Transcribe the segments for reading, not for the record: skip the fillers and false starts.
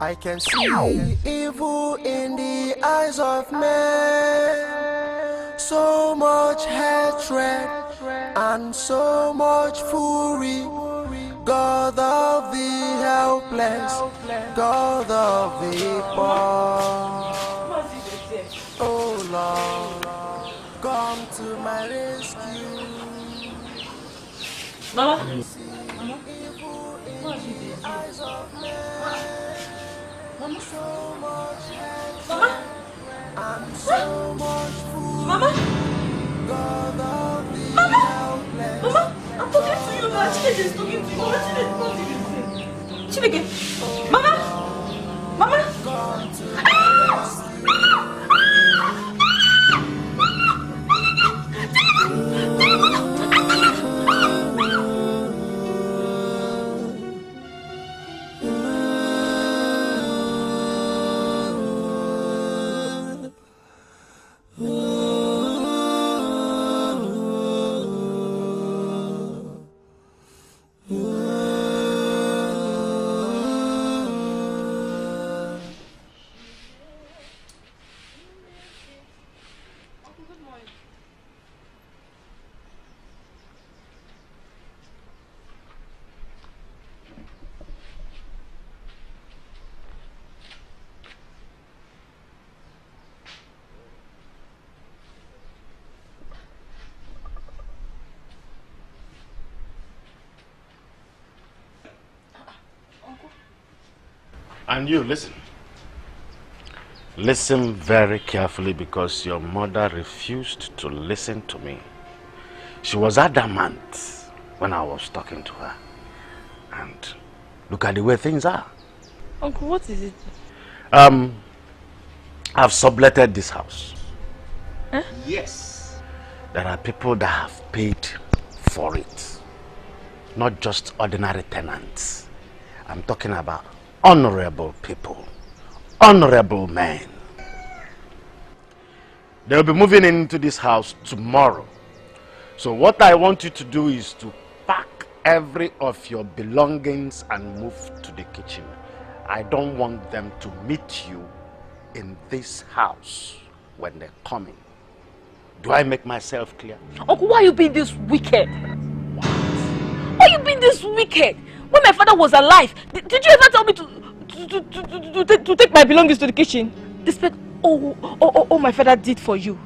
I can see evil in the eyes of men, so much hatred and so much fury. God of the helpless, God of the poor. Oh Lord, come to my rescue. Mama. Mama. Mama. Mama. Mama, I'm talking to you now. Chineke is talking to you. Chineke. Mama. Mama. And you, listen. Listen very carefully, because your mother refused to listen to me. She was adamant when I was talking to her. And look at the way things are. Uncle, what is it? I've subletted this house. Huh? Yes. There are people that have paid for it. Not just ordinary tenants. I'm talking about honorable people, honorable men. They'll be moving into this house tomorrow. So what I want you to do is to pack every of your belongings and move to the kitchen. I don't want them to meet you in this house when they're coming. Do I make myself clear? Uncle, why are you being this wicked? What? Why are you being this wicked? When my father was alive, did you ever tell me to take my belongings to the kitchen? Despite all my father did for you.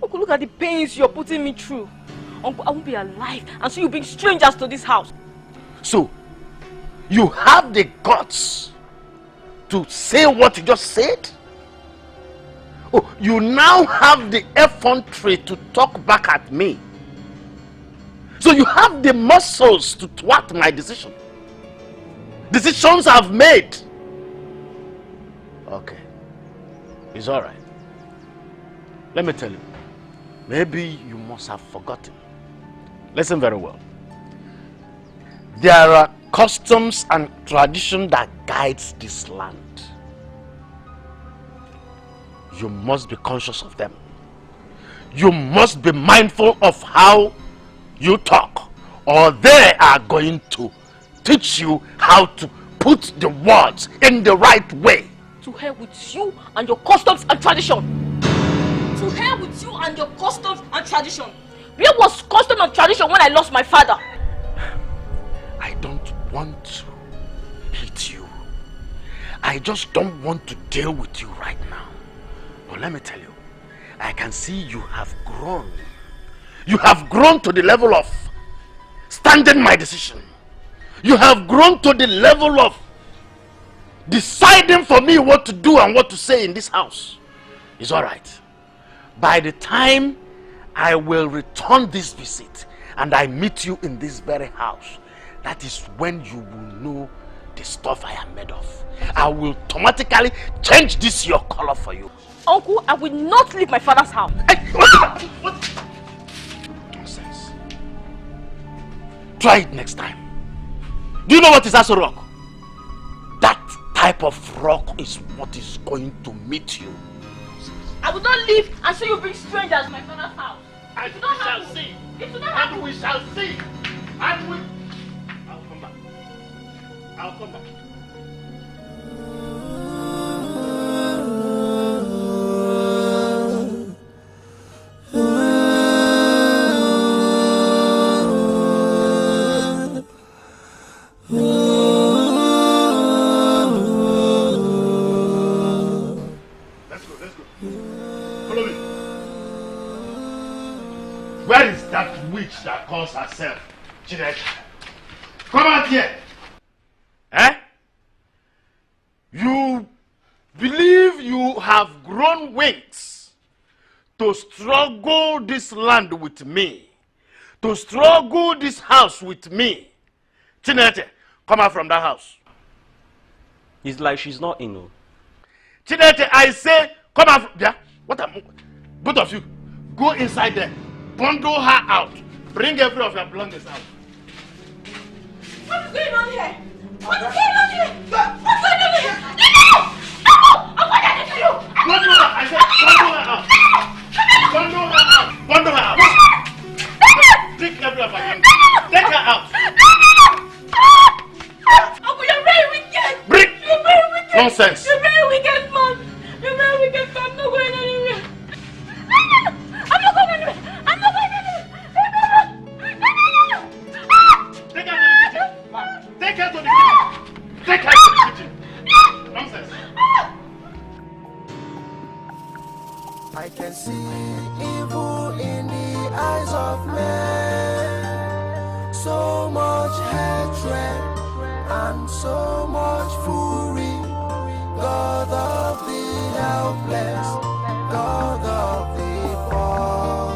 Uncle, look at the pains you're putting me through. Uncle, I won't be alive and see you being strangers to this house. So, you have the guts to say what you just said? Oh, you now have the effrontery to talk back at me. So you have the muscles to thwart my decision. Decisions I've made. Okay. It's all right. Let me tell you. Maybe you must have forgotten. Listen very well. There are customs and tradition that guides this land. You must be conscious of them. You must be mindful of how you talk, or they are going to teach you how to put the words in the right way. To hell with you and your customs and tradition. To hell with you and your customs and tradition. Where was custom and tradition when I lost my father? I don't want to hit you. I just don't want to deal with you right now. But let me tell you, I can see you have grown. You have grown to the level of standing my decision. You have grown to the level of deciding for me what to do and what to say in this house. It's all right. By the time I will return this visit and I meet you in this very house, that is when you will know the stuff I am made of. I will automatically change this your color for you. Uncle, I will not leave my father's house. What? Nonsense. Try it next time. Do you know what is Aso Rock? That type of rock is what is going to meet you. I will not leave and see you bring strangers to my father's house. And we shall see. And we shall see. And we... I'll come back. I'll come back. witch that calls herself Chineke. Come out here. Eh? You believe you have grown wings to struggle this land with me, to struggle this house with me. Chineke, come out from that house. It's like she's not in. No. Chineke, I say, come out. Yeah? What am both of you, go inside there. Bundle her out. Bring every of your belongings out. What is going on here? What is going on here? What's going on here? No! I'm going to do you! Bundle her! I said, bundle her out. Bundle her out. Bundle her out. Take every of her belongings. Take her out. Uncle, you're very wicked. Bring. You're very wicked. Nonsense. You're very wicked, man. You're very wicked, man. I'm not going anywhere. I'm not going anywhere. I'm not going anywhere. Take her to the kitchen. Take her to the kitchen. Take her to the kitchen. Nonsense. I can see evil in the eyes of men. So much hatred and so much fury. God of the helpless, God of the poor.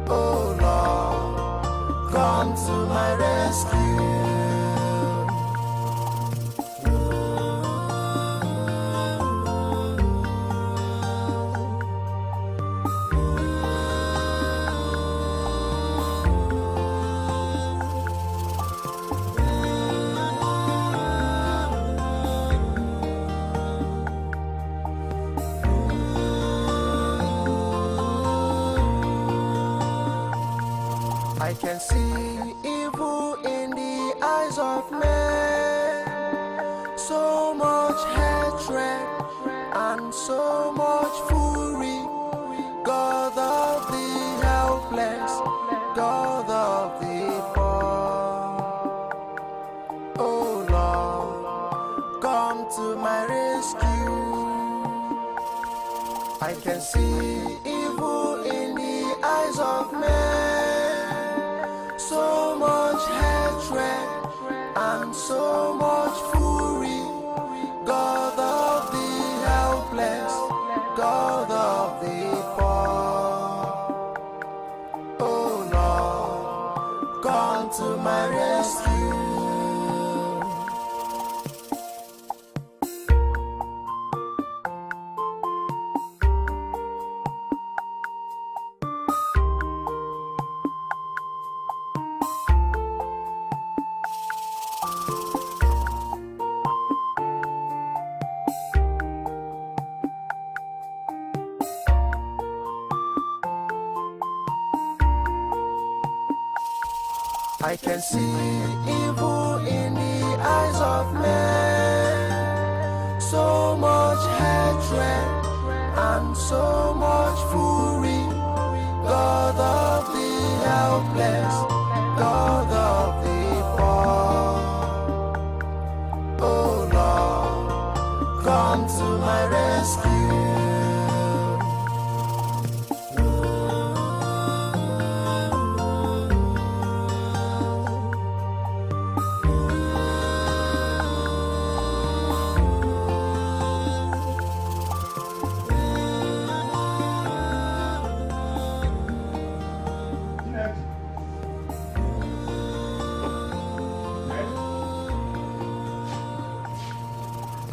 Oh Lord, come to my rescue. I can see evil in the eyes of men. So much hatred and so much fury. God of the helpless, God of the poor. Oh Lord, come to my rescue. I can see evil in the eyes of men. So much hatred and so much fury. God of the helpless, God of the poor. Oh Lord, come to my rescue. I can see evil in the eyes of men. So much hatred and so much fury. God of the helpless, God of the poor. Oh Lord, come to my rescue.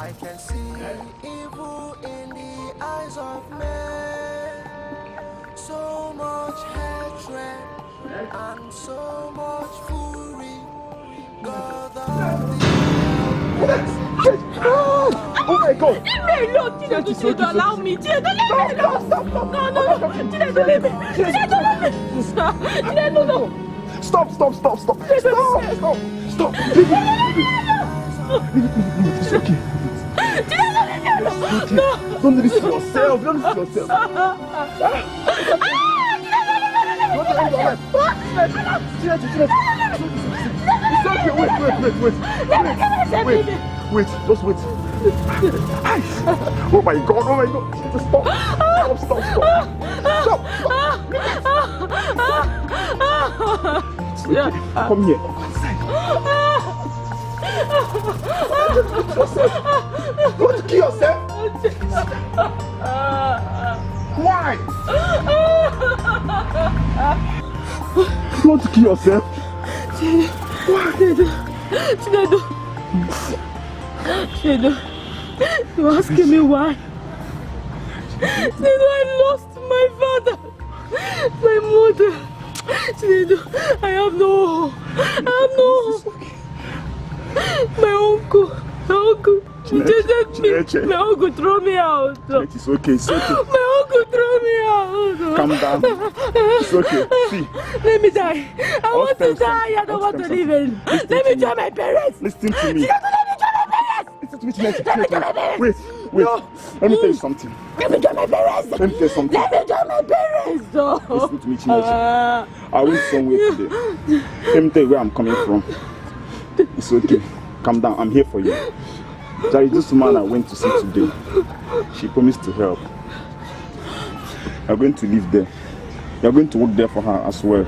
I can see evil in the eyes of men. So much hatred and so much fury. God of the oh my God! Leave me alone! Tina, don't allow me! Tina, don't leave me alone! No! Tina, don't leave me! Tina, don't leave me! Tina, no! Stop! Stop! It's okay. No! Don't do this to yourself. Don't do this to yourself. It's okay. Wait. Just wait. Oh my God. Just stop. Come here. You want to kill yourself? Why? You want to kill yourself? Why? Chinedu, you're asking me why? Chinedu, I lost my father, my mother. Chinedu, I have no hope. My uncle, he deserted me. My uncle threw me out. It's okay, it's okay. My uncle threw me out. Calm down. It's okay. See. Let me die. I want to die. I don't want to live in. Let me join my parents. Listen to me. Let me join my parents. Listen to me, Chineke. Let me join my parents. Wait. No. Let me tell you something. Let me join my parents. Let me tell you something. Let me join my parents. No. Listen to me, Chineke. I went somewhere today. Let me tell you where I'm coming from. It's okay. Calm down. I'm here for you. There is this woman I went to see today. She promised to help. You're going to live there. You're going to work there for her as well.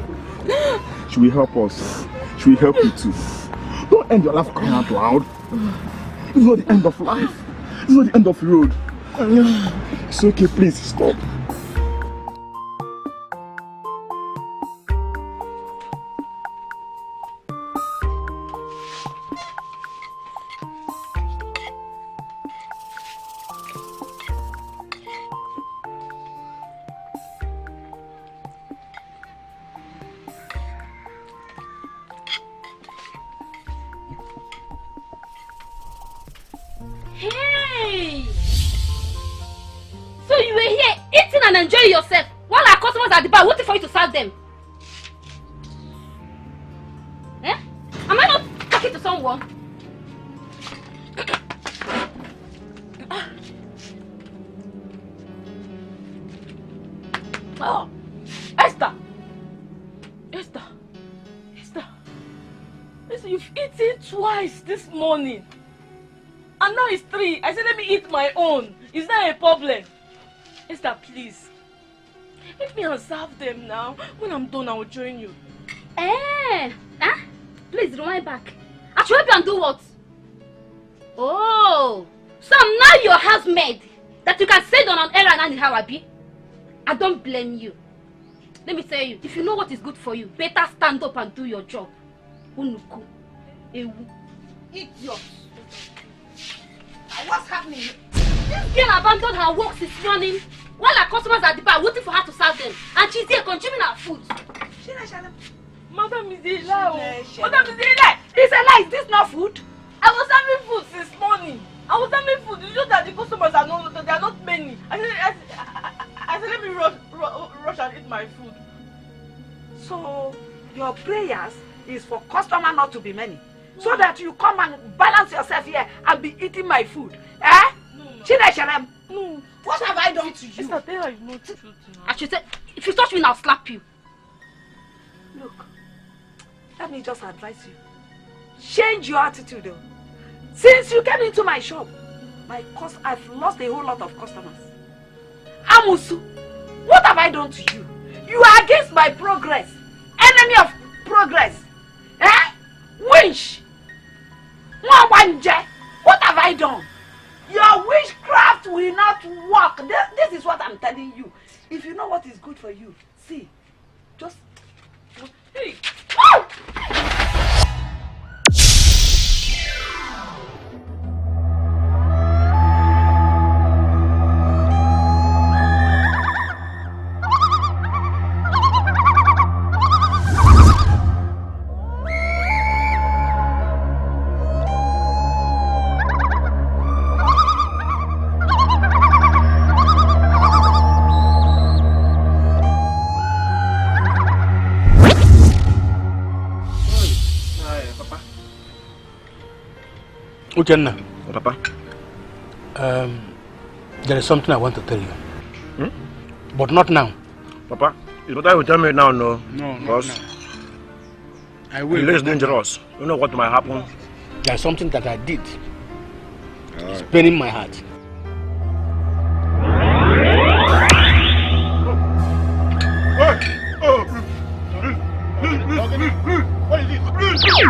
She will help us. She will help you too. Don't end your life crying out loud. It's not the end of life. It's not the end of the road. It's okay, please stop. Hey! So you were here eating and enjoying yourself while our customers are at the bar waiting for you to serve them? Eh? Am I not talking to someone? Oh, Esther! Listen, you've eaten twice this morning. And now it's 3. I said let me eat my own. Is that a problem? Esther, please. Let me and serve them now. When I'm done, I will join you. Please rewind back. I should help you and do what? Oh, so I'm now your housemaid that you can send on an errand and how I be? I don't blame you. Let me tell you, if you know what is good for you, better stand up and do your job. Unuku, ewu, idiot. What's happening? This girl abandoned her work this morning while her customers are at the bar waiting for her to serve them, and she's here consuming her food. Madam is a lie. Madam is a lie. It's a lie. Is this not food? I was having food since morning. It's just that the customers are not many. I said let me rush and eat my food. So your prayers is for customer not to be many. So that you come and balance yourself here and be eating my food. Eh? No. No. What have I done to you? Esther, tell her you know the truth now. I should say, if you touch me, I'll slap you. Look, let me just advise you. Change your attitude though. Since you came into my shop, I've lost a whole lot of customers. Amusu, what have I done to you? You are against my progress. Enemy of progress. Eh? Winch! What have I done? Your witchcraft will not work. This is what I'm telling you. If you know what is good for you, see, just... Hey! Woo! Uchenna. Papa? There is something I want to tell you. But not now. Papa, it's better you tell me now, no? No, because not now. I will. It's dangerous. You know what might happen? There's something that I did. It's paining my heart. I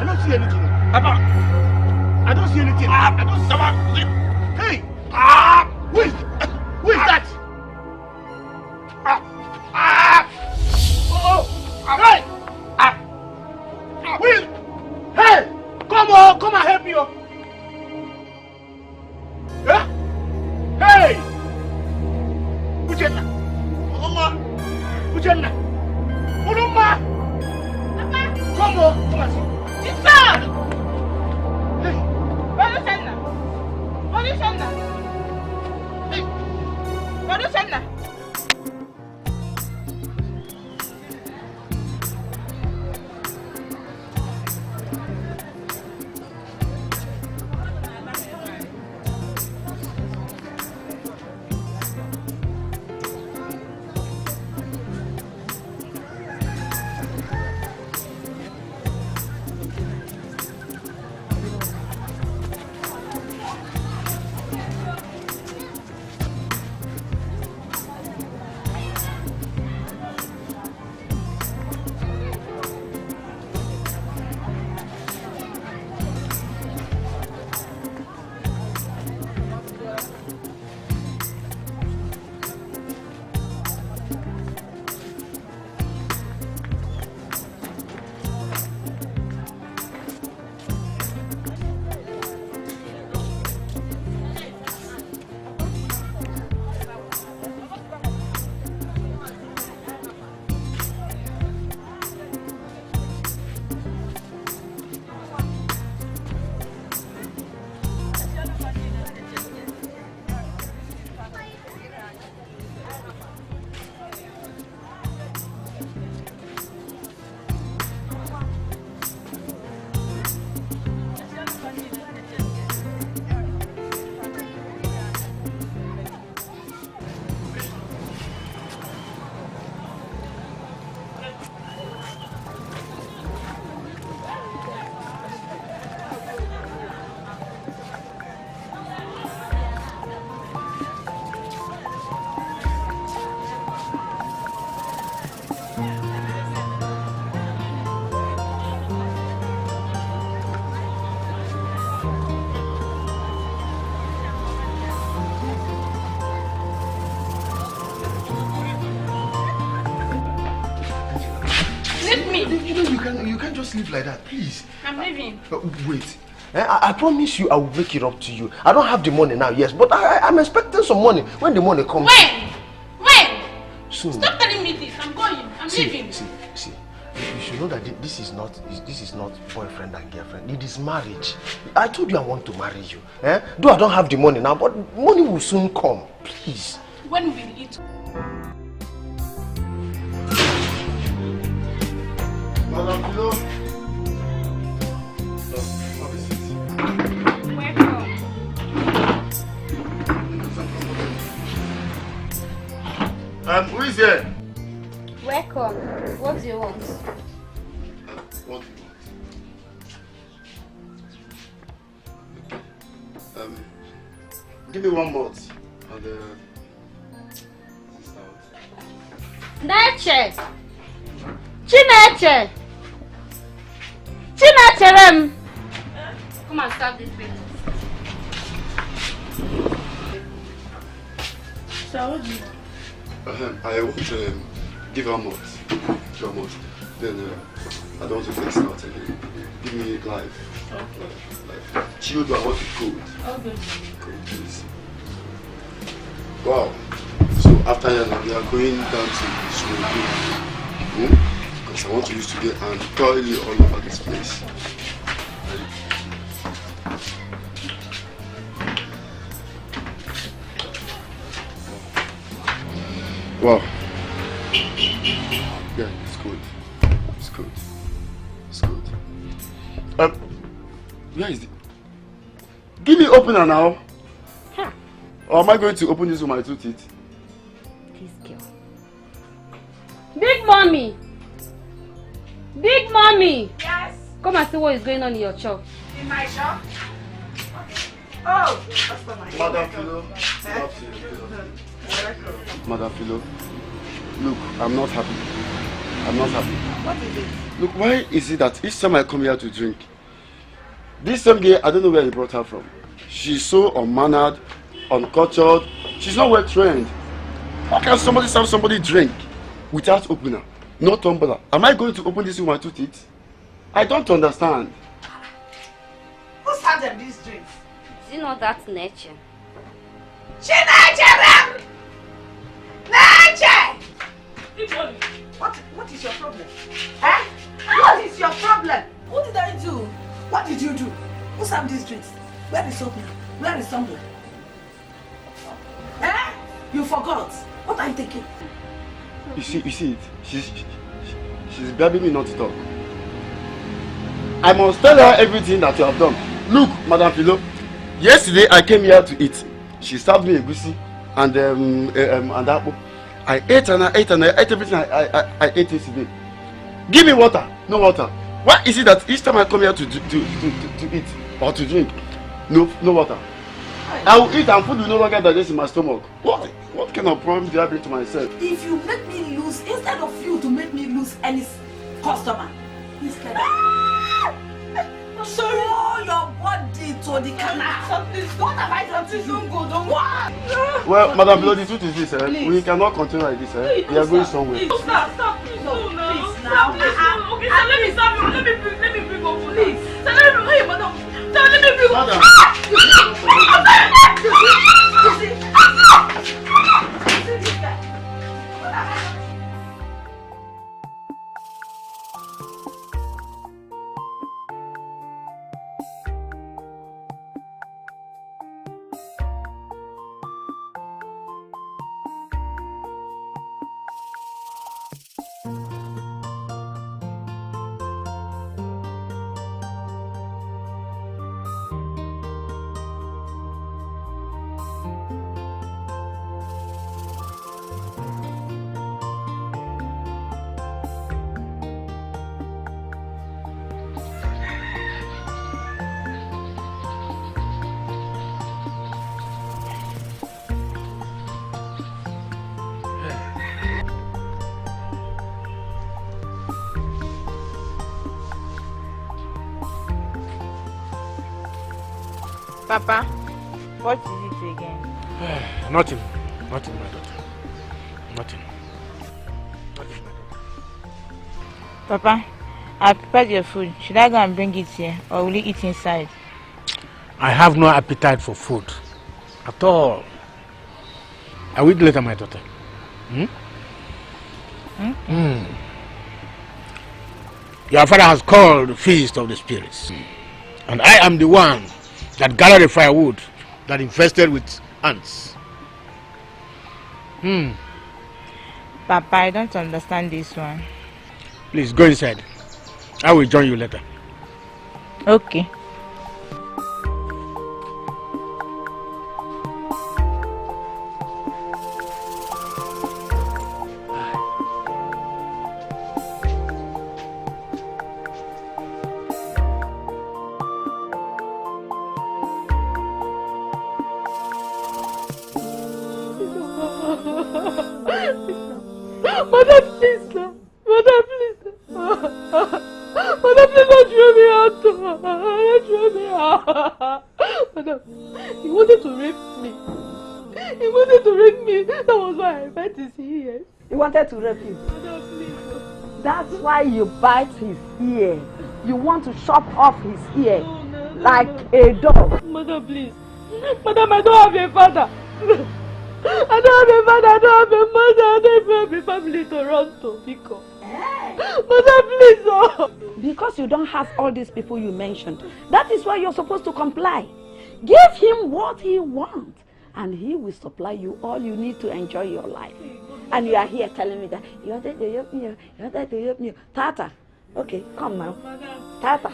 don't see anything. I don't see anything. I don't see. Hey! Who is that? Hey! Will! Hey! Come and help me. Yeah? Hey! Ujenna! Ujenna! Uluma! Come and see. Hey! Hey! You can't just live like that, please. I'm leaving. Wait. I promise you I will make it up to you. I don't have the money now, yes, but I'm expecting some money when the money comes. When? Soon. Stop telling me this. I'm going. I'm leaving. See. You should know that this is not boyfriend and girlfriend. It is marriage. I told you I want to marry you. Though I don't have the money now, but money will soon come. Please. When will it? Madam, hello. Welcome. Who is there? Welcome. What do you want? What do you want? Give me 1 month. And Neche! Chineche! Chinecherem! Come and start this place. So what do you want? I want to give her a month. Then I don't want to fix out again. Give me life. Okay. Like, chilled, I want it cold. Okay. Cold, please. Wow. So after that, we are going down to the swimming pool. Because I want to use to get and thoroughly all over this place. Wow. Yeah, it's good. It's good. It's good. Where is it? Give me opener now. Huh. Or am I going to open this with my 2 teeth? This girl. Big mommy! Big mommy! Yes. Come and see what is going on in your shop. In my shop? Oh, that's for my Madam Philo. Madam Philo. Look, I'm not happy. I'm not happy. What is it? Look, why is it that each time I come here to drink, this same girl, I don't know where he brought her from. She's so unmannered, uncultured. She's not well trained. How can somebody serve somebody drink without opener? No tumbler. Am I going to open this with my two teeth? I don't understand. Who served them these drinks? Is it not that nature? Nature! What is your problem? Eh? What is your problem? What did I do? What did you do? Who served these drinks? Where is opener? Where is tumbler? Eh? You forgot. What are you thinking? You see it. She's begging me not to talk. I must tell her everything that you have done. Look, Madam Philo, yesterday I came here to eat. She served me a goosey and apple. I ate and I ate everything I ate yesterday. Give me water. No water. Why is it that each time I come here to eat or to drink, no water? I will eat and food will no longer digest in my stomach. What kind of problem do I bring to myself? If you make me lose, instead of you to make me lose any customer, instead show your body to the canal. What have I done to you? Don't go, don't go. Well, Madam Philo, the truth is this, we cannot continue like this. We are going somewhere. Stop, please. No, please now. Okay, so let me stop you. Let me bring up police. So let me bring madam. So let me bring up. Papa, what is it again? Nothing, my daughter. Nothing, my daughter. Papa, I prepared your food. Should I go and bring it here, or will you eat inside? I have no appetite for food at all. I will eat later, my daughter. Your father has called the feast of the spirits, and I am the one that gathered the firewood that infested with ants. Papa, I don't understand this one. Please go inside. I will join you later. Okay. To rape you. That's why you bite his ear. You want to chop off his ear like a dog. Mother, please. Madam, I don't have a father. I don't have a father. I don't have a mother. I don't have a family to run to. Because. Mother, please. Oh. Because you don't have all these people you mentioned. That is why you're supposed to comply. Give him what he wants, and he will supply you all you need to enjoy your life. And you are here telling me that you wanted to help me, you wanted to help me. Tata, okay, come now. Tata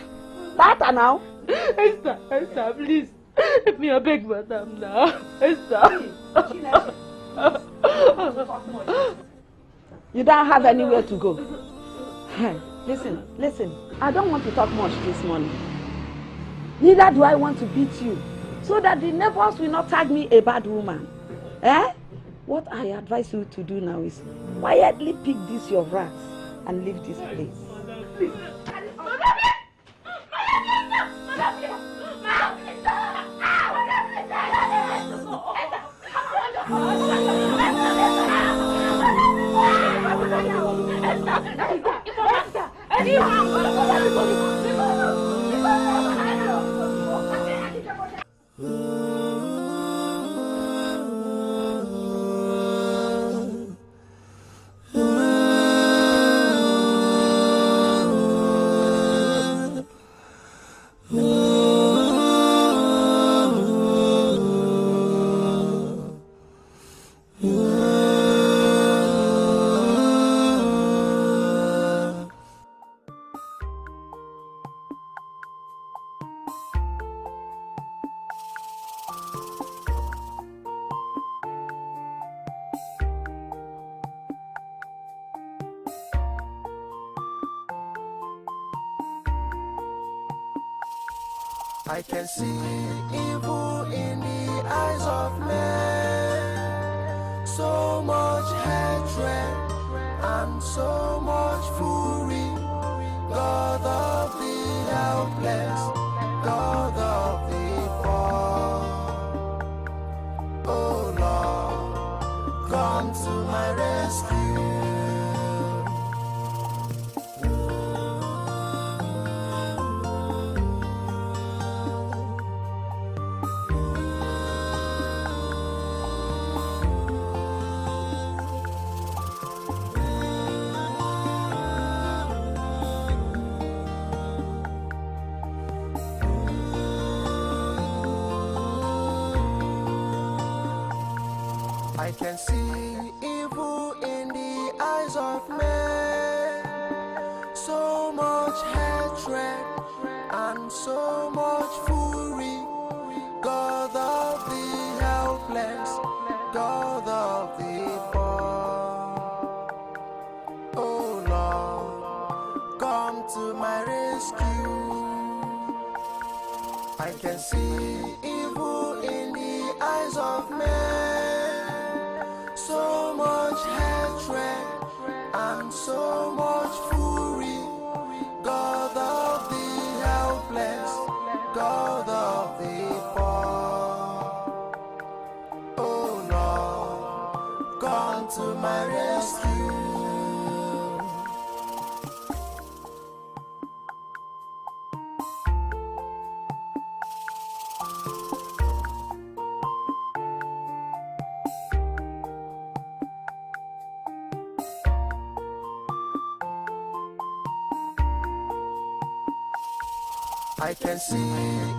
now. Esther, please. Let me beg madam now. Esther. You don't have anywhere to go. Listen. I don't want to talk much this morning. Neither do I want to beat you, so that the neighbors will not tag me a bad woman. Eh? What I advise you to do now is quietly pick this your rats and leave this place. Please. I can see evil in the eyes of men. So much hatred and so much fury. God of the helpless, God of the poor. Oh Lord, come to my rescue. I can see evil in the eyes of men. So much hatred and so much fury. God of the helpless, God of the poor. Oh Lord, come to my rescue. I can see evil in the eyes of men. So much hatred and so much fury. God of the helpless, God of the poor. Oh Lord, come to my rescue. I can see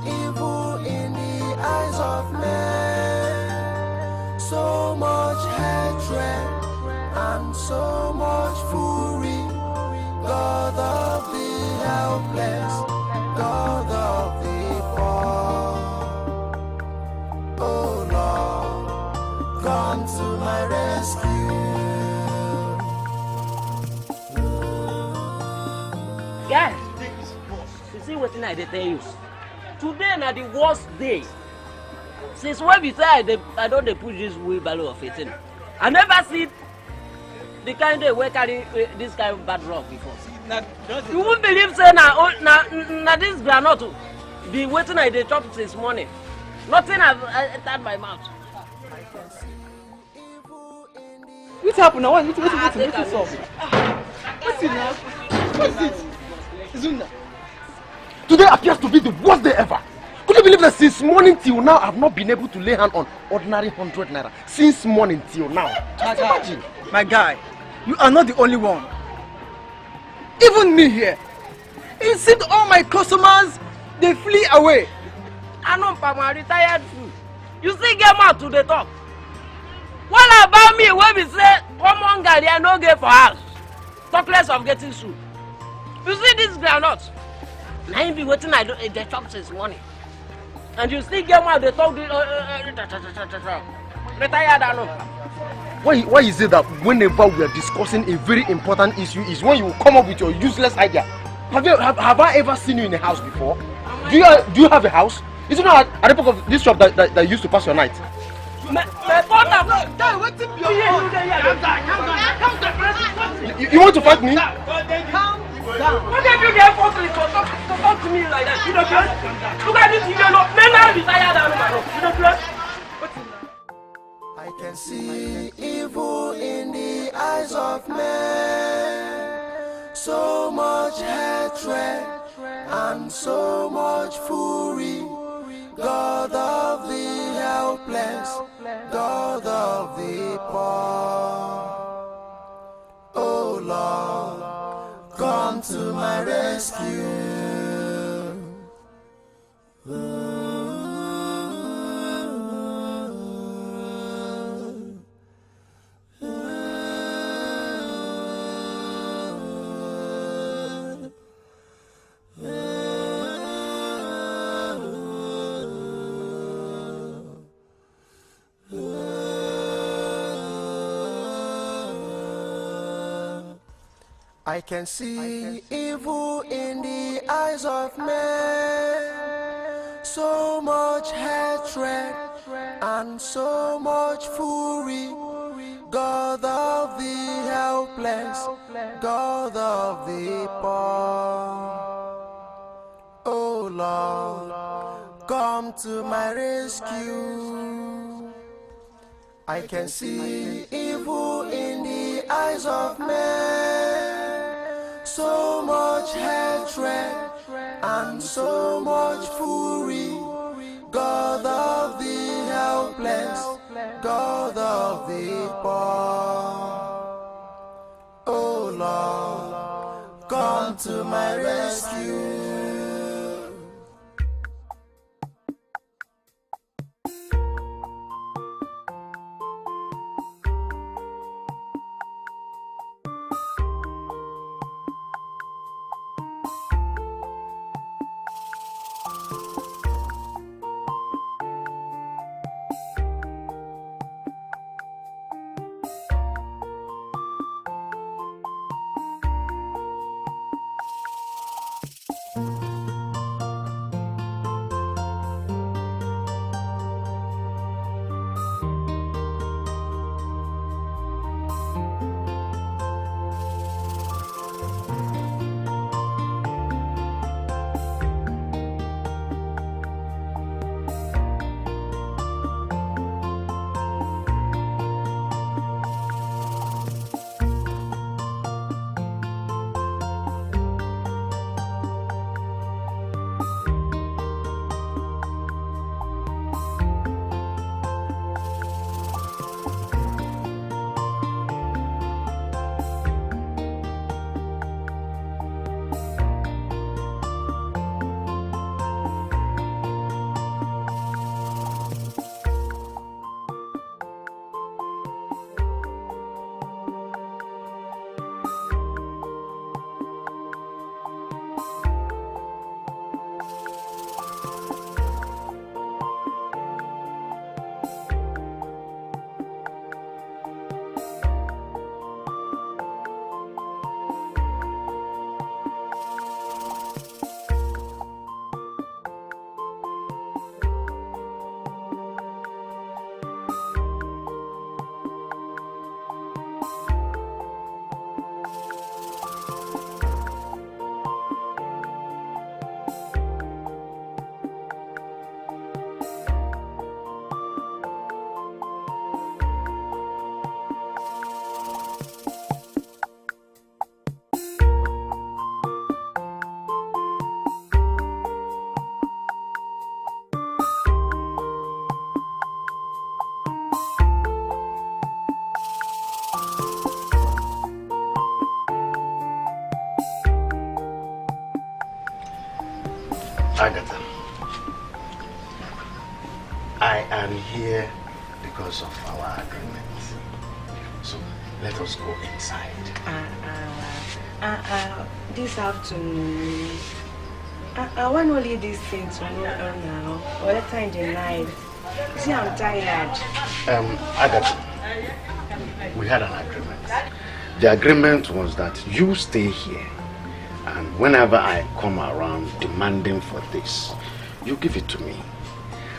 evil in the eyes of men. So much hatred and so much fury. God of the helpless, God of the poor. Oh Lord, come to my rescue. Guys, you see what I tell you? Today na the worst day. Since when we say I don't push this wheelbarrow of 18. I never see the kind of way carry this kind of bad rock before. You won't believe say na this granite be waiting at the chop since morning. Nothing has entered my mouth. What happened now? What's it now? What's it? Zuna. Today appears to be the worst day ever. Could you believe that since morning till now I've not been able to lay hand on ordinary 100 naira? Since morning till now. Just imagine. My guy, you are not the only one. Even me here. It seems all my customers, they flee away. I know my retired fool. You see get mad to the top. What about me when we say one guy there no get for house? Talk less of getting sued. You see this granite? Now you be waiting at the chop since morning. And you still get mad, they talk retired I know. Why is it that whenever we are discussing a very important issue is when you come up with your useless idea? Have I ever seen you in a house before? Do you have a house? Is it not at the back of this shop that you used to pass your night? You want to fight me? Calm down. What have you done for to talk to me like that? You don't care? Look at this, you don't know. Men are retired and you don't care? I can see evil in the eyes of men. So much hatred and so much fury. God of the helpless, God of the poor. Oh Lord, come to my rescue. I can see evil in the eyes of men. So much hatred and so much fury. God of the helpless, God of the poor. Oh Lord, come to my rescue. I can see evil in the eyes of men. So much hatred and so much fury. God of the helpless, God of the poor. Oh Lord, come to my rescue. Agatha, I am here because of our agreement. So let us go inside. This afternoon. Why not leave this thing tomorrow now? Or later in the night? See, I'm tired. Agatha, we had an agreement. The agreement was that you stay here And whenever I come around demanding for this, you give it to me.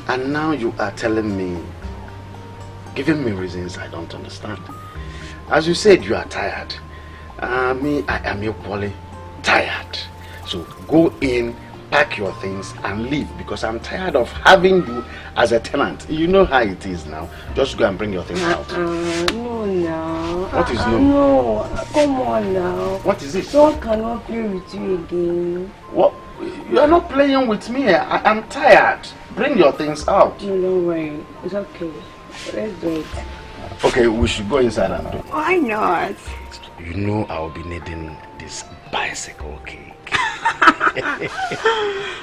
And now you are telling me, giving me reasons I don't understand. As you said, you are tired. Me, I am equally tired. So go in, pack your things and leave, because I'm tired of having you as a tenant. You know how it is now. Just go and bring your things out. No, no. What is no? No, come on now. What is it? Someone cannot play with you again. What? You are not playing with me. I'm tired. Bring your things out. No, don't worry. It's okay. Let's do it. Okay, we should go inside and do it. Why not? You know I'll be needing this bicycle cake.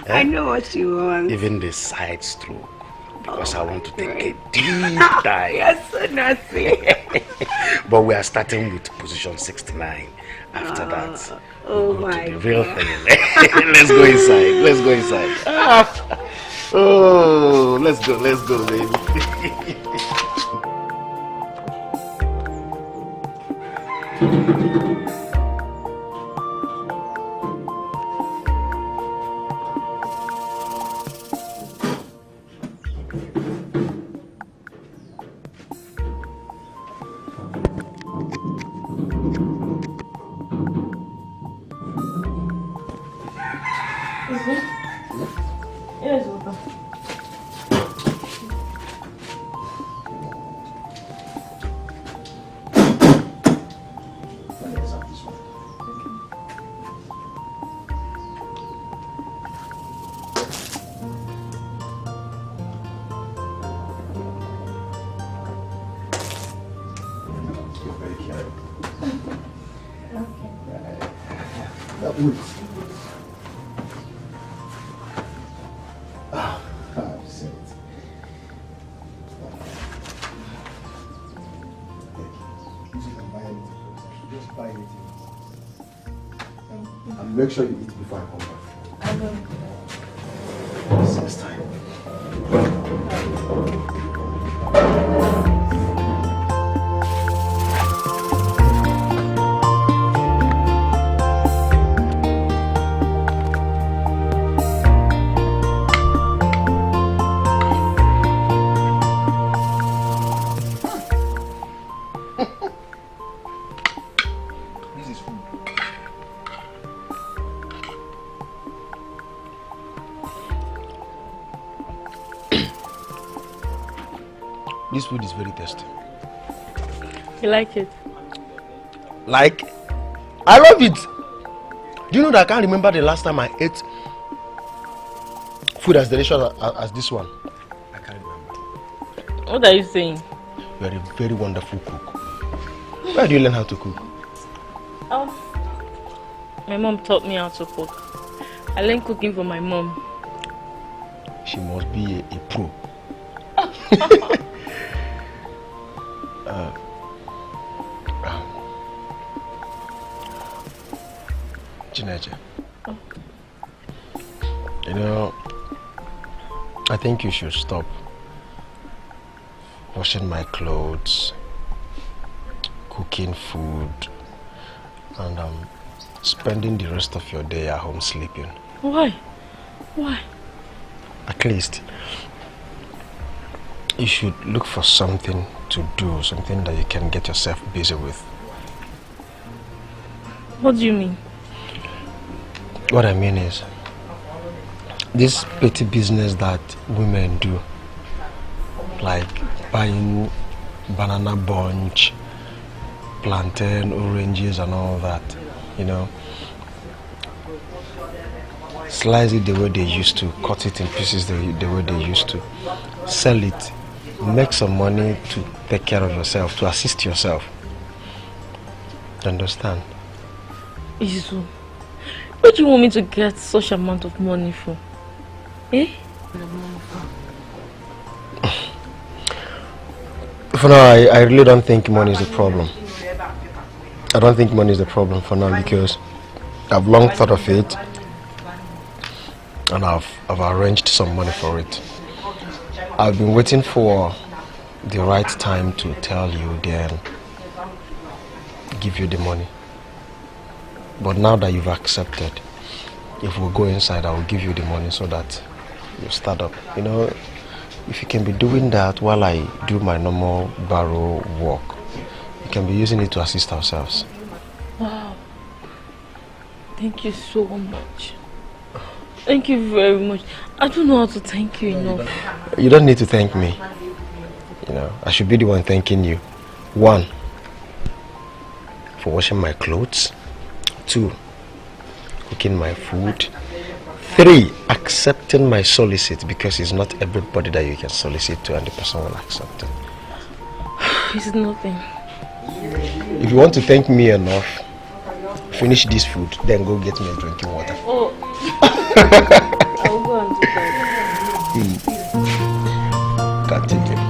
I know what you want. Even the side stroke. Because I want to take a deep dive. You're so nasty. But we are starting with position 69. After that, oh we'll go my to the real thing. Let's go inside. Let's go inside. Oh, let's go, baby. Yes, Opa. Make sure you eat before I come back. I will. It's next time. This food is very tasty. You like it? Like? I love it! Do you know that I can't remember the last time I ate food as delicious as this one? I can't remember. What are you saying? You are a very wonderful cook. Where do you learn how to cook? Oh, my mom taught me how to cook. I learned cooking from my mom. She must be a pro. Chineche. Oh. You know, I think you should stop washing my clothes, cooking food, and spending the rest of your day at home sleeping. Why? Why? At least you should look for something to do, something that you can get yourself busy with. What do you mean? What I mean is, this petty business that women do, like buying banana bunch, plantain, oranges and all that, you know, slice it the way they used to, cut it in pieces the way they used to, sell it, make some money to take care of yourself, to assist yourself. Understand? Izu, what do you want me to get such amount of money for? Eh? For now, I really don't think money is the problem. I don't think money is the problem for now, because I've long thought of it and I've arranged some money for it. I've been waiting for the right time to tell you, then give you the money. But now that you've accepted, if we go inside, I will give you the money so that you start up. You know, if you can be doing that while I do my normal barrow work, you can be using it to assist ourselves. Wow. Thank you so much. Thank you very much. I don't know how to thank you enough. You don't need to thank me. You know, I should be the one thanking you. 1, for washing my clothes. 2, cooking my food. 3, accepting my solicit, because it's not everybody that you can solicit to and the person will accept it. It's nothing. If you want to thank me enough, finish this food, then go get me a drinking water. Oh. I'll go and do that. Continue.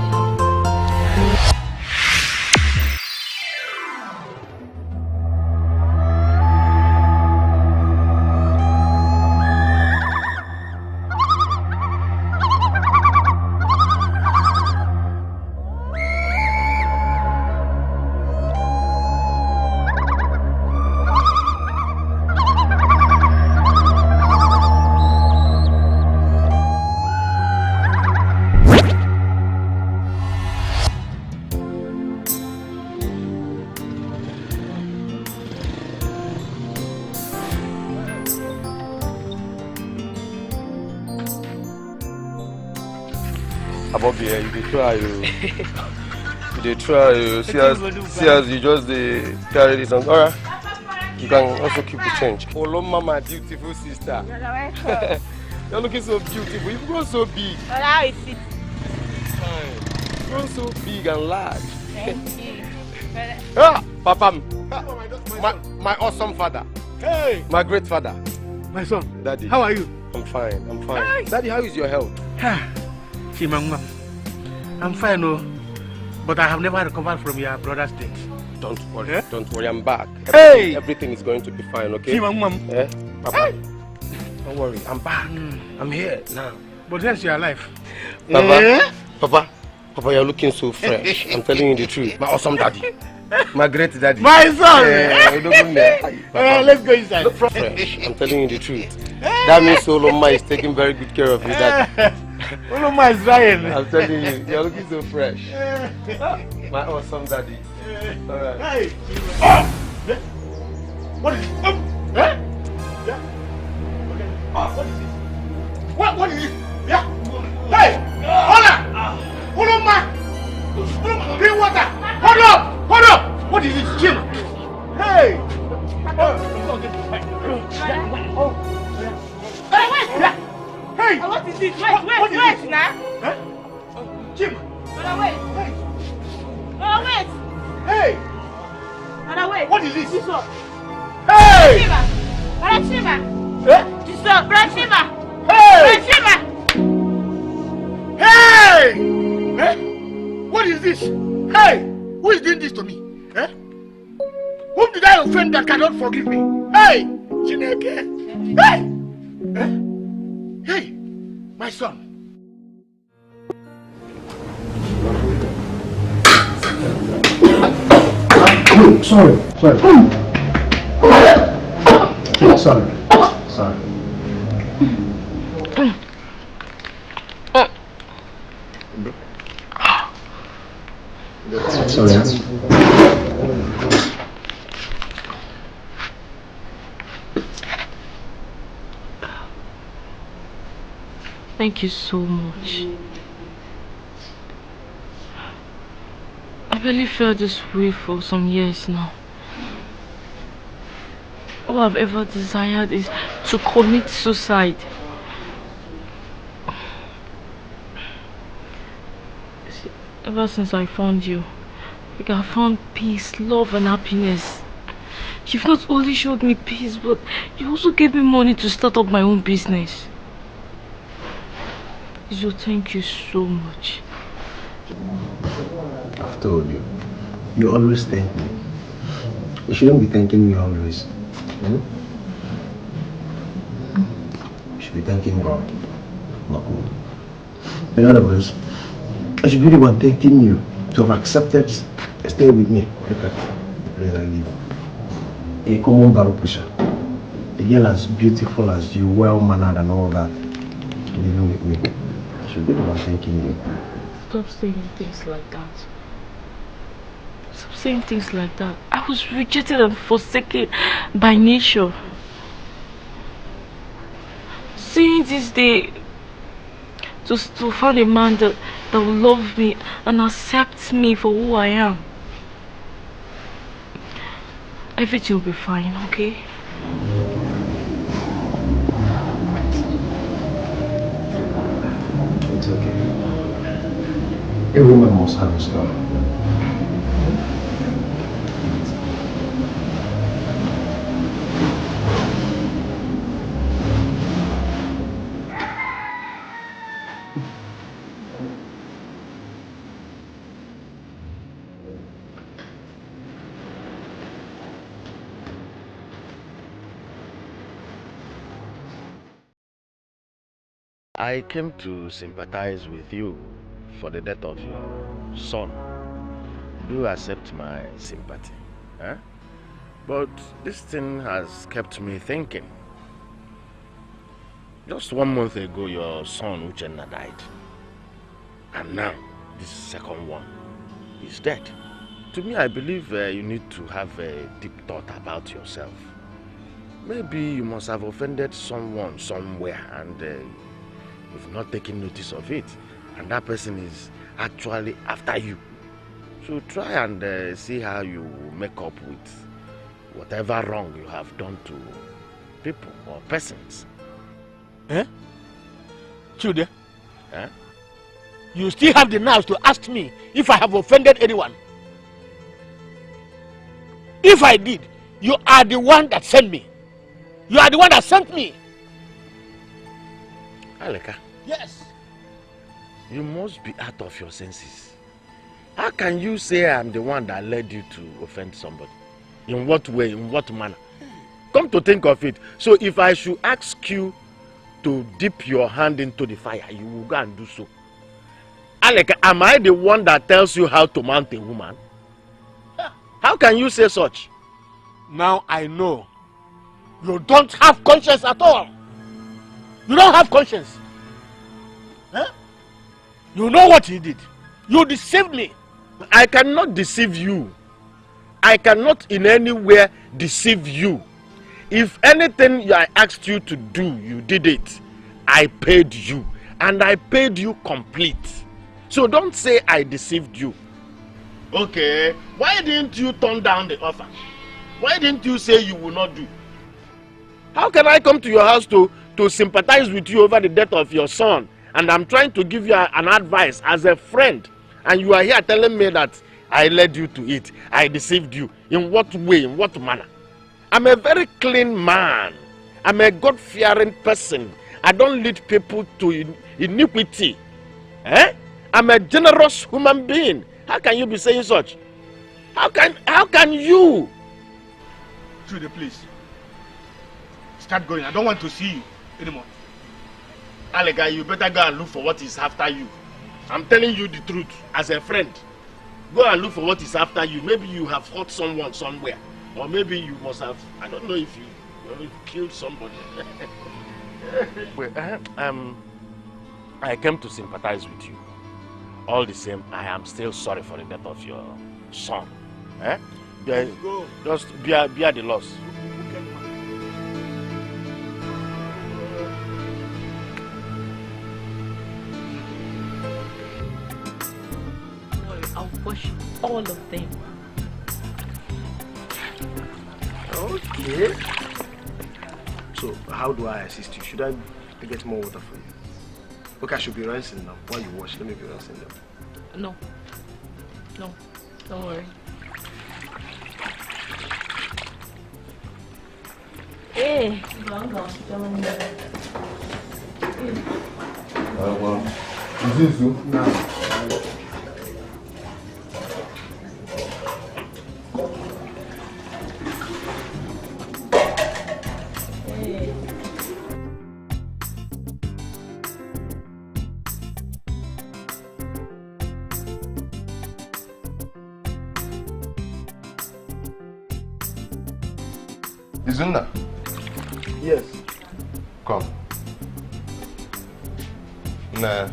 Bobby, you dey try, you dey try, see as you just carry this on. Alright, you can also keep the change. Hello, mama, beautiful sister. You're looking so beautiful. You've grown so big. How is it? Fine. You've grown so big and large. Thank you. Papa, my awesome father. Hey, my great father. My son. Daddy. How are you? I'm fine. I'm fine. Hi. Daddy, how is your health? I'm fine, but I have never recovered from your brother's death. Don't worry, don't worry, I'm back. Everything is going to be fine, okay? Papa, don't worry, I'm back. I'm here now. But yes, you're alive. Papa, you're looking so fresh. I'm telling you the truth. My awesome daddy. My great daddy. My son! Let's go inside. Look fresh. I'm telling you the truth. That means Solomon is taking very good care of you, daddy. Solomon is trying. I'm telling you, you're looking so fresh. My awesome daddy. Alright. Hey! What is it? What is it? What is it? Yeah? Hey! Hold on! Hold on, man! Drink water! Hold up! Hold up! What is it, Jim? Hey! Hey! What is it? Wait now! Huh? Jim! Wait! Wait! Hey! Wait! What is this? This one! Hey! Shiva! This one! Shiva! Hey! Shiva! Hey! Eh? What is this? Hey! Who is doing this to me? Eh? Whom did I offend that cannot forgive me? Hey! Chineke! Hey! Eh? Hey! My son! Sorry. Sorry. Thank you so much. I really felt this way for some years now. All I've ever desired is to commit suicide. See, ever since I found you, like I found peace, love and happiness. You've not only showed me peace, but you also gave me money to start up my own business. So thank you so much. I've told you. You always thank me. You shouldn't be thanking me always. You should be thanking God. Not me. In other words, I should be the one thanking you to have accepted to stay with me. Look at the place I live. A common barrow pusher. girl as beautiful as you, well-mannered and all that, living with me, I should be the one thanking you. Stop saying things like that. Stop saying things like that. I was rejected and forsaken by nature. Seeing this day to find a man that will love me and accept me for who I am. Everything will be fine, okay? It's okay. A woman must have a story. I came to sympathize with you for the death of your son. Do accept my sympathy. Eh? But this thing has kept me thinking. Just 1 month ago, your son Uchenna died. And now, this second one is dead. To me, I believe you need to have a deep thought about yourself. Maybe you must have offended someone somewhere and you've not taken notice of it. And that person is actually after you. So try and see how you make up with whatever wrong you have done to people or persons. Eh? Chude? Eh? You still have the nerve to ask me if I have offended anyone. If I did, you are the one that sent me. You are the one that sent me. Aleka. Yes. You must be out of your senses. How can you say I'm the one that led you to offend somebody? In what way? In what manner? Come to think of it. So if I should ask you to dip your hand into the fire, you will go and do so. Aleka, am I the one that tells you how to mount a woman? How can you say such? Now I know. You don't have conscience at all. You don't have conscience. Huh? You know what he did. You deceived me. I cannot deceive you. I cannot in any way deceive you. If anything I asked you to do, you did it. I paid you. And I paid you complete. So don't say I deceived you. Okay, why didn't you turn down the offer? Why didn't you say you will not do? How can I come to your house to sympathize with you over the death of your son? And I'm trying to give you an advice as a friend. And you are here telling me that I led you to it. I deceived you. In what way? In what manner? I'm a very clean man. I'm a God-fearing person. I don't lead people to iniquity. Eh? I'm a generous human being. How can you be saying such? How can you? Trude, please. Start going. I don't want to see you anymore. Alega, you better go and look for what is after you. I'm telling you the truth as a friend. Go and look for what is after you. Maybe you have hurt someone somewhere. Or maybe you must have, I don't know if you killed somebody. Well, I came to sympathize with you. All the same, I am still sorry for the death of your son. Eh? Just bear the loss. I'll wash all of them. Okay. So, how do I assist you? Should I get more water for you? Okay, I should be rinsing now. While you wash, let me be rinsing them. No, don't worry. Hey, well, is this so? No. Izunna, Yes. Come. Nah.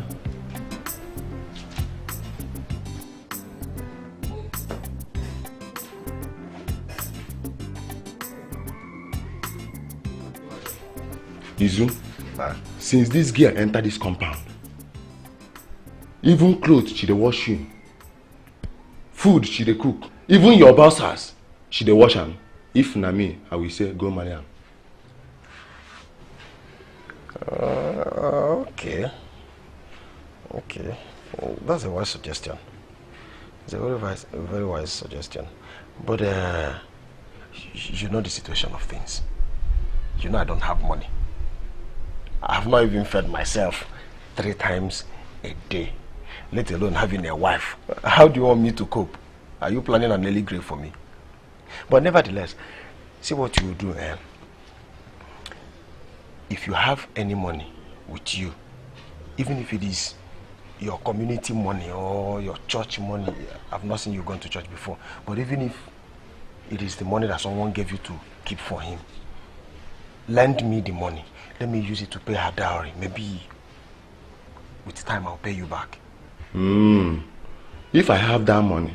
Izu, since this girl entered this compound, even clothes she dey wash you, food she dey cook, even your bossers she dey wash am. If na me, I will say go marry am. Okay. Okay. That's a wise suggestion. It's a very wise suggestion. But you know the situation of things. You know I don't have money. I have not even fed myself 3 times a day, let alone having a wife. How do you want me to cope? Are you planning an early grave for me? But nevertheless, see what you will do. If you have any money with you, even if it is your community money or your church money, I've not seen you going to church before, but even if it is the money that someone gave you to keep for him, lend me the money. Let me use it to pay her dowry. Maybe with time I'll pay you back. If I have that money,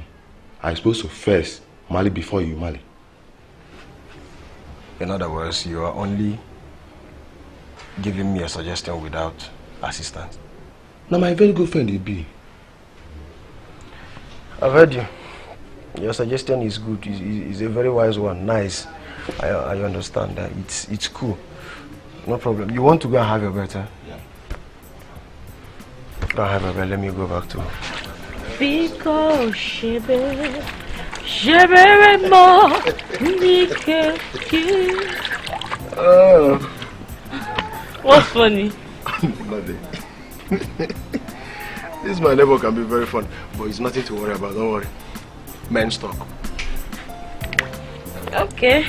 I'm supposed to first marry before you marry. In other words, you are only giving me a suggestion without assistance. Now my very good friend, you be. I've heard you. Your suggestion is good. It's a very wise one. Nice. I understand that. It's cool. No problem. You want to go and have your better? Yeah. Go and have your better. Let me go back to Because shebe mo nike. What's funny? Nothing. This my neighbor can be very fun, but it's nothing to worry about. Don't worry. Men's talk. Okay.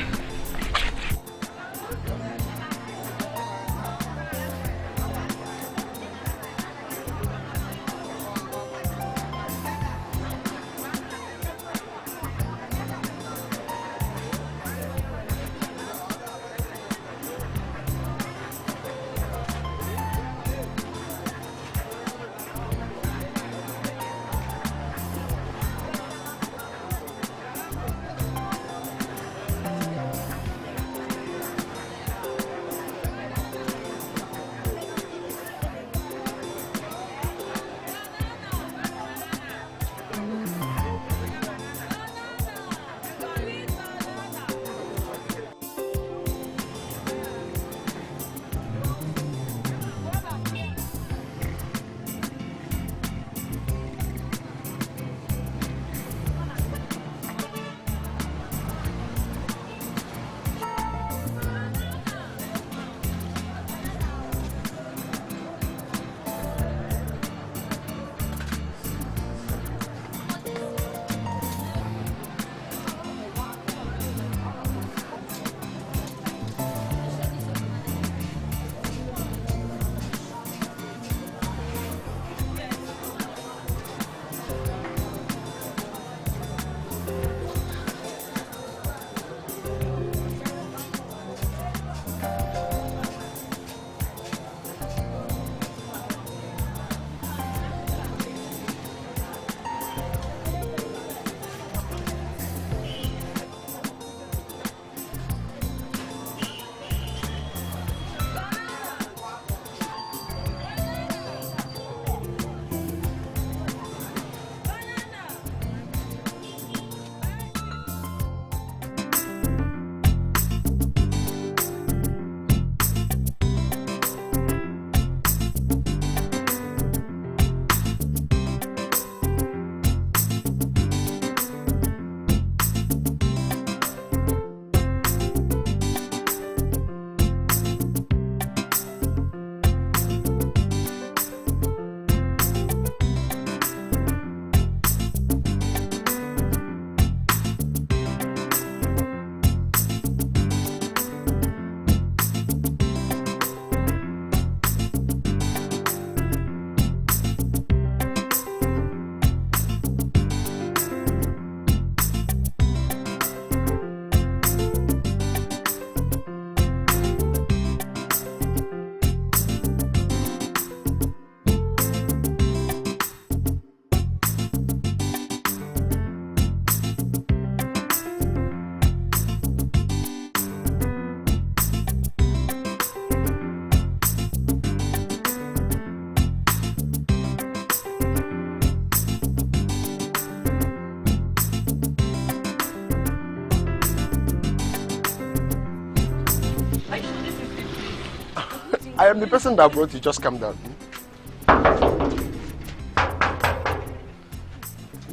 I am the person that brought you. Just calm down.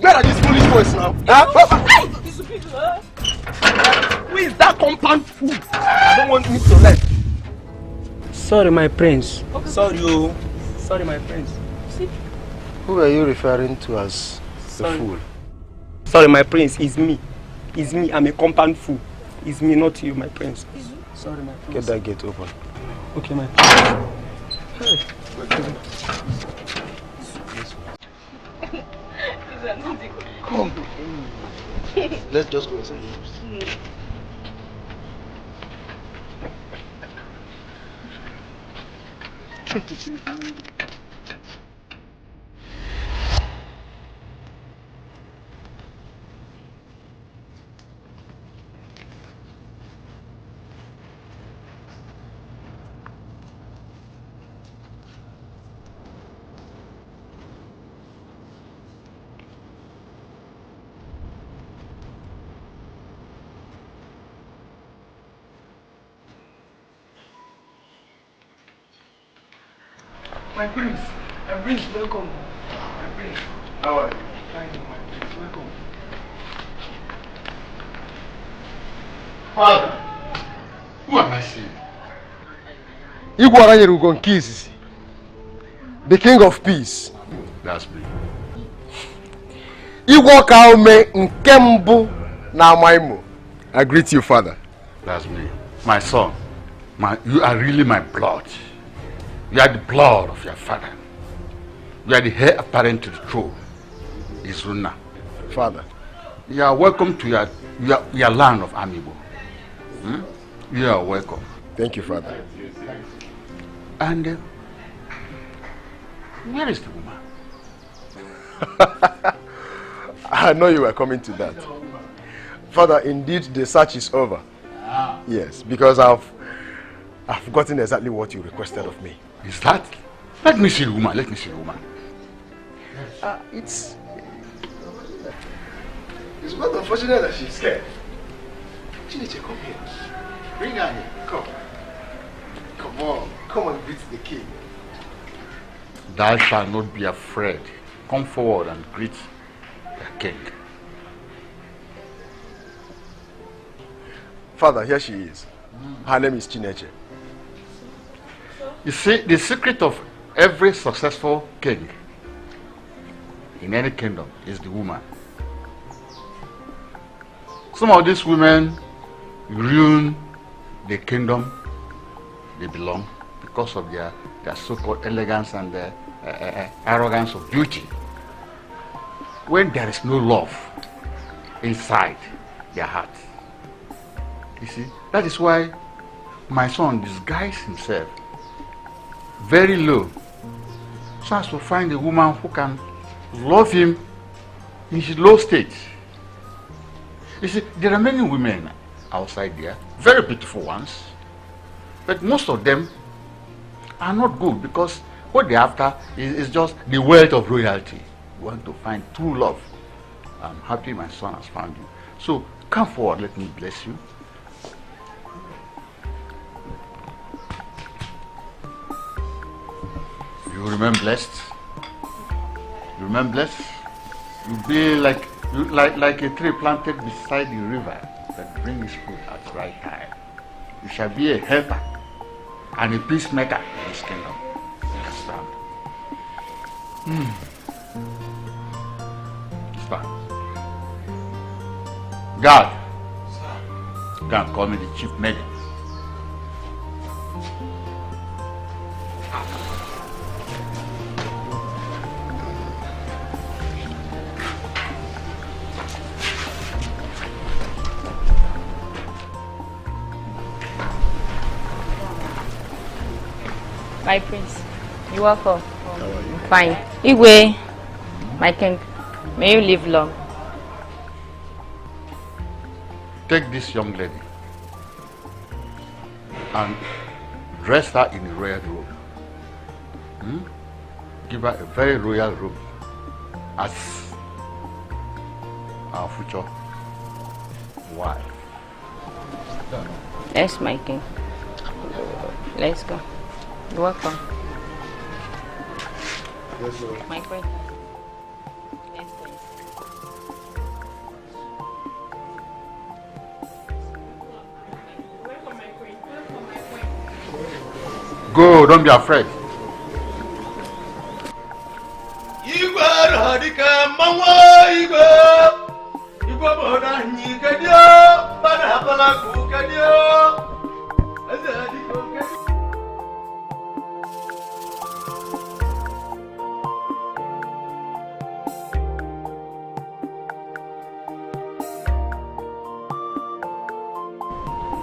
Where are these foolish boys now? Who is that compound fool? I don't want me to learn. Sorry, my prince. Okay. Sorry, my prince. See? Who are you referring to as the fool? Sorry, my prince. It's me. It's me. I'm a compound fool. It's me, not you, my prince. Sorry, my prince. Get that gate open. Okay, my prince. Come. Let's just go inside. My prince, welcome. My prince. How are you? Fine, my prince, welcome. Father, who am I seeing? The king of peace. That's me. I greet you, father. That's me. My son. You are really my blood. You are the blood of your father. You are the heir apparent to the throne. Izuna. Father. You are welcome to your land of Amibo. You are welcome. Thank you, father. And where is the woman? I know you were coming to that. Father, indeed the search is over. Yes, because I've gotten exactly what you requested of me. Is that? Let me see the woman. Let me see the woman. It's quite unfortunate that she's scared. Chinwe, come here. Bring her here. Come. Come on. Come and greet the king. Thou shalt not be afraid. Come forward and greet the king. Father, here she is. Her name is Chinwe. You see, the secret of every successful king in any kingdom is the woman. Some of these women ruin the kingdom they belong because of their so-called elegance and their arrogance of beauty. When there is no love inside their heart. You see, that is why my son disguised himself very low so as to find a woman who can love him in his low state. You see, there are many women outside there, very beautiful ones, but most of them are not good because what they're after is just the wealth of royalty. You want to find true love. I'm happy my son has found you. So come forward, let me bless you. You remain blessed. You remain blessed. You'll be like a tree planted beside the river that brings fruit at the right time. You shall be a helper and a peacemaker in this kingdom. Stand. Stand. God. God, call me the chief medic. My prince, you're welcome. How are you? Fine. Igwe, my king, may you live long. Take this young lady and dress her in a royal robe. Give her a very royal robe as our future wife. Yes, my king. Let's go. You're welcome. Yes, sir. My friend. Yes, please. Go, don't be afraid.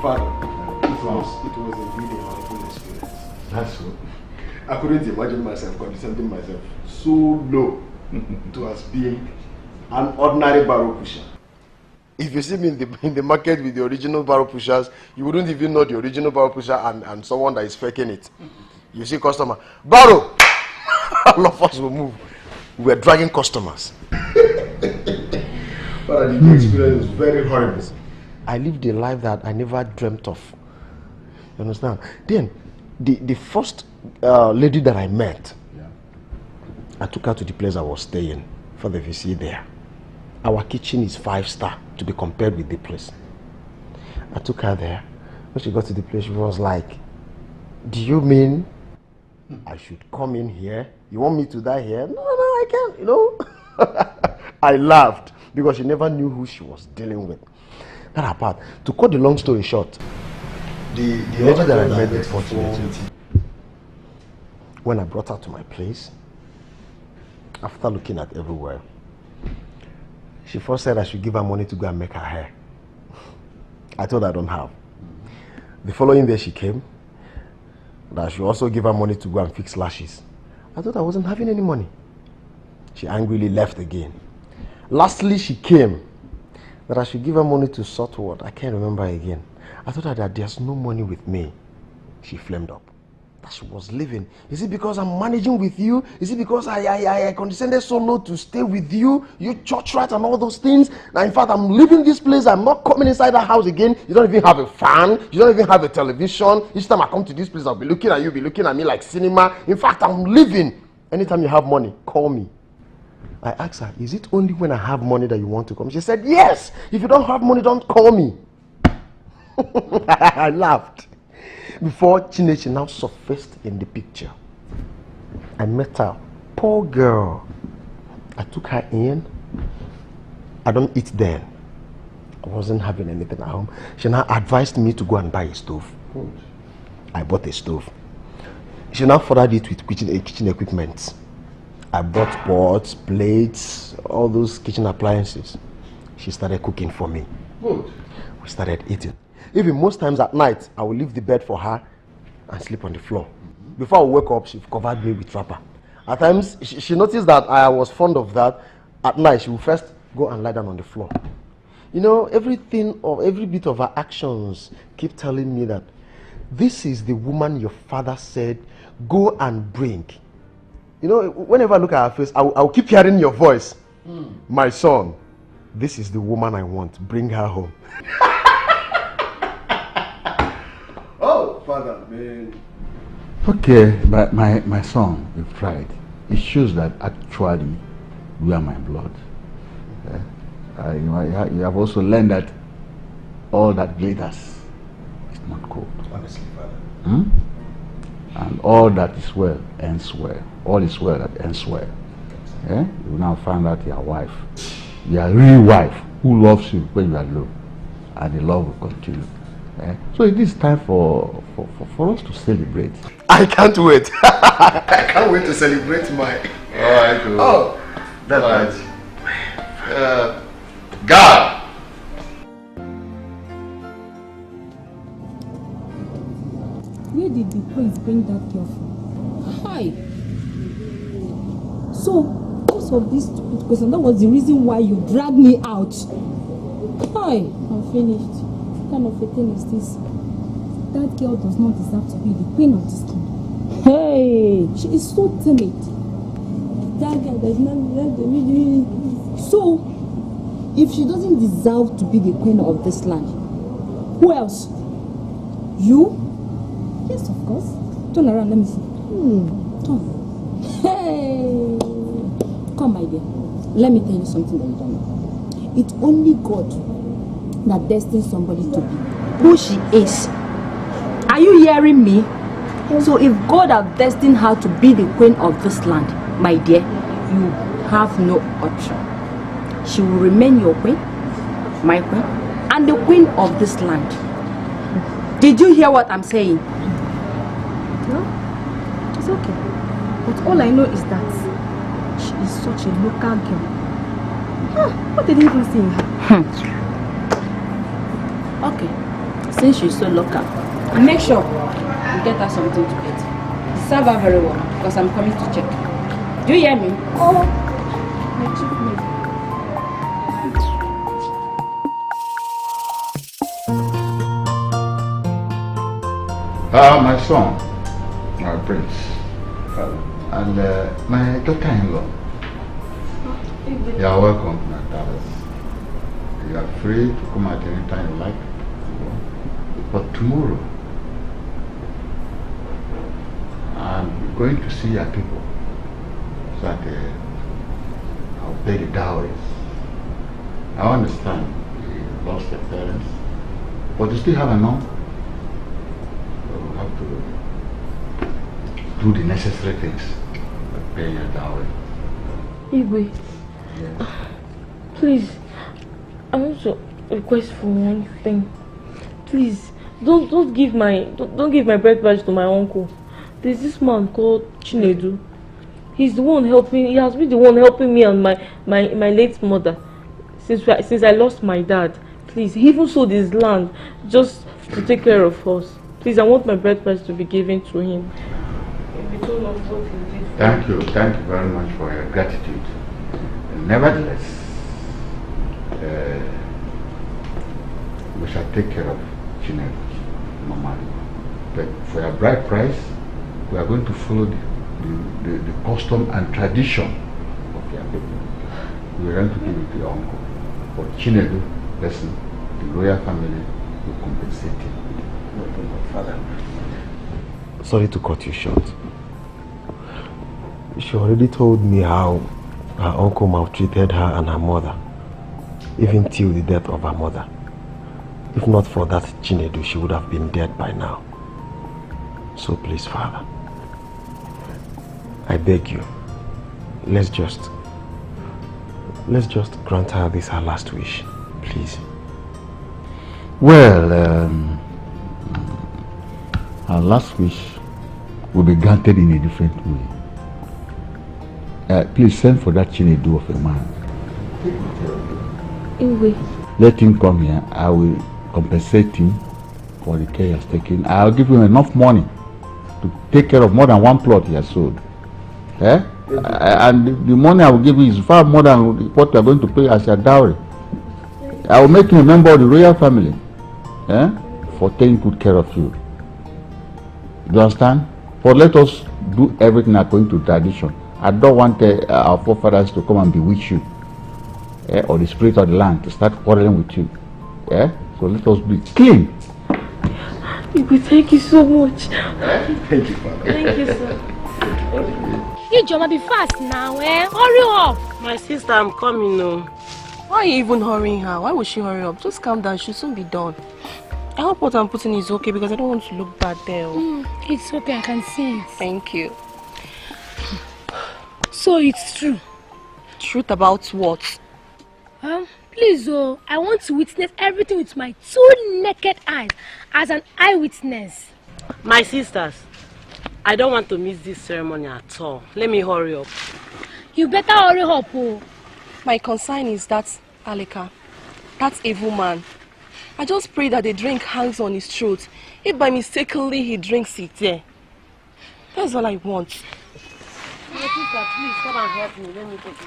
Father, it was a really horrible experience. That's so. I couldn't imagine myself condescending myself so low to as being an ordinary barrel pusher. If you see me in the market with the original barrel pushers, you wouldn't even know the original barrel pusher and someone that is faking it. You see customer, barrel! All of us will move. We were dragging customers. Father, the experience was very horrible. I lived a life that I never dreamt of. You understand? Then, the first lady that I met, I took her to the place I was staying for the VC there. Our kitchen is 5-star to be compared with the place. I took her there. When she got to the place, she was like, do you mean I should come in here? You want me to die here? No, I can't, you know. I laughed because she never knew who she was dealing with. That apart, to cut the long story short, the lady that I met was fortunate. When I brought her to my place, after looking at everywhere, she first said I should give her money to go and make her hair. I told her I don't have. The following day she came, that I should also give her money to go and fix lashes. I thought I wasn't having any money. She angrily left again. Lastly, she came, that I should give her money to sort what? I can't remember again. I told her that there's no money with me. She flamed up. That she was leaving. Is it because I'm managing with you? Is it because I condescended so low to stay with you? You church rat and all those things? Now, in fact, I'm leaving this place. I'm not coming inside the house again. You don't even have a fan. You don't even have a television. Each time I come to this place, I'll be looking at you, be looking at me like cinema. In fact, I'm leaving. Anytime you have money, call me. I asked her, is it only when I have money that you want to come? She said, yes. If you don't have money, don't call me. I laughed. Before Chinwe now surfaced in the picture, I met her. Poor girl. I took her in. I don't eat then. I wasn't having anything at home. She now advised me to go and buy a stove. I bought a stove. She now furthered it with kitchen equipment. I bought pots, plates, all those kitchen appliances. She started cooking for me. Good. We started eating. Even most times at night, I will leave the bed for her and sleep on the floor. Before I wake up, she covered me with wrapper. At times, she noticed that I was fond of that. At night, she will first go and lie down on the floor. You know, every bit of her actions keep telling me that this is the woman your father said, go and bring. You know, whenever I look at her face, I'll keep hearing your voice. My son, this is the woman I want. Bring her home. Oh, Father, man. Okay, but my son, you've tried. It shows that actually you are my blood. You have also learned that all that glitters is not gold. Honestly, Father. And all that is well ends well. All is well that ends well. You will now find out your wife. Your real wife who loves you when you are low. And the love will continue. So it is time for us to celebrate. I can't wait. I can't wait to celebrate my... Alright, cool. Oh, that's right. God! Where did the prince bring that girl from? Hi. So, because of this stupid question, that was the reason why you dragged me out. Hi. I'm finished. What kind of a thing is this? That girl does not deserve to be the queen of this kingdom. Hey, she is so timid. That girl does not deserve to be. So, if she doesn't deserve to be the queen of this land, who else? You? Yes, of course. Turn around, let me see. Turn. Hey! Come, my dear. Let me tell you something that you don't know. It's only God that destines somebody to be who she is. Are you hearing me? So if God has destined her to be the queen of this land, my dear, you have no option. She will remain your queen, my queen, and the queen of this land. Did you hear what I'm saying? No, it's okay. But all I know is that she is such a local girl. What did you even see in her? Okay, since she's so local, make sure you get her something to eat. Serve her very well, because I'm coming to check. Do you hear me? Oh, my chief maid. My son, my prince, and my daughter-in-law. You are welcome, my palace. You are free to come at any time you like. But tomorrow, I'm going to see your people so that I'll pay the dowries. I understand you lost your parents, but you still have a mom. So you have to do the necessary things like pay your dowry. Igwe, please, I want to request for one thing. Please, don't give my birth badge to my uncle. There's this man called Chinedu. He's the one helping. He has been the one helping me and my late mother since I lost my dad. Please, he even sold his land just to take care of us. Please, I want my birth badge to be given to him. Thank you very much for your gratitude. Nevertheless, we shall take care of Chinedu normally. But for your bride price, we are going to follow the custom and tradition of your people. We are going to give it to your uncle. For Chinedu, listen, the royal family will compensate him. Father, sorry to cut you short. She already told me how her uncle maltreated her and her mother, even till the death of her mother. If not for that Chinedu, she would have been dead by now. So please, Father, I beg you, let's just grant her this her last wish, please. Well, our last wish will be granted in a different way. Please send for that Chinedu of a man. Let him come here. I will compensate him for the care he has taken. I'll give him enough money to take care of more than one plot he has sold. And the money I will give you is far more than what we are going to pay as your dowry. I will make him a member of the royal family for taking good care of you. Do you understand? But let us do everything according to tradition. I don't want our forefathers to come and bewitch you or the spirit of the land to start quarreling with you. So let us be clean. Thank you so much. Thank you, Father. Thank you, sir. You Joma, be fast now, Hurry up. My sister, I'm coming now. Why are you even hurrying her? Why would she hurry up? Just calm down, she'll soon be done. I hope what I'm putting is okay because I don't want to look bad there. It's okay, I can see it. Thank you. So it's true. Truth about what? Please, I want to witness everything with my 2 naked eyes as an eyewitness. My sisters, I don't want to miss this ceremony at all. Let me hurry up. You better hurry up. My concern is that Aleka, that evil man. I just pray that the drink hangs on his throat. If by mistakenly he drinks it there. That's all I want. My sister, please come and help me. Let me take it.